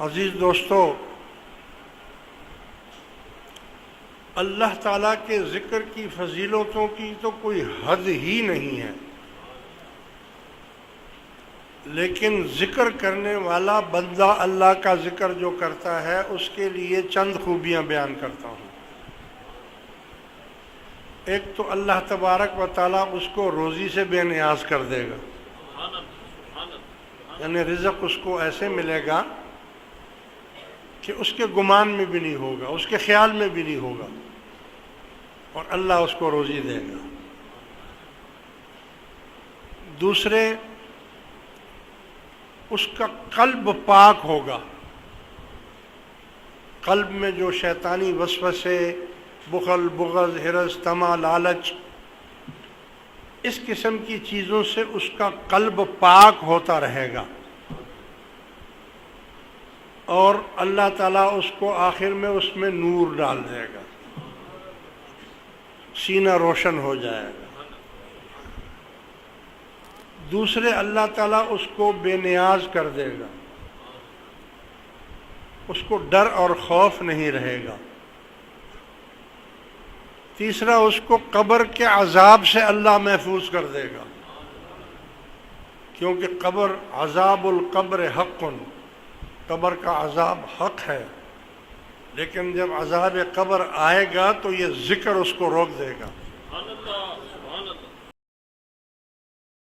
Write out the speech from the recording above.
عزیز دوستو، اللہ تعالیٰ کے ذکر کی فضیلتوں کی تو کوئی حد ہی نہیں ہے، لیکن ذکر کرنے والا بندہ اللہ کا ذکر جو کرتا ہے اس کے لیے چند خوبیاں بیان کرتا ہوں۔ ایک تو اللہ تبارک و تعالیٰ اس کو روزی سے بے نیاز کر دے گا، یعنی رزق اس کو ایسے ملے گا کہ اس کے گمان میں بھی نہیں ہوگا، اس کے خیال میں بھی نہیں ہوگا، اور اللہ اس کو روزی دے گا۔ دوسرے، اس کا قلب پاک ہوگا، قلب میں جو شیطانی وسوسے، بخل، بغض، حرص، طمع، لالچ، اس قسم کی چیزوں سے اس کا قلب پاک ہوتا رہے گا، اور اللہ تعالیٰ اس کو آخر میں اس میں نور ڈال دے گا، سینہ روشن ہو جائے گا۔ دوسرے، اللہ تعالیٰ اس کو بے نیاز کر دے گا، اس کو ڈر اور خوف نہیں رہے گا۔ تیسرا، اس کو قبر کے عذاب سے اللہ محفوظ کر دے گا، کیونکہ قبر، عذاب القبر حق، قبر کا عذاب حق ہے، لیکن جب عذاب قبر آئے گا تو یہ ذکر اس کو روک دے گا۔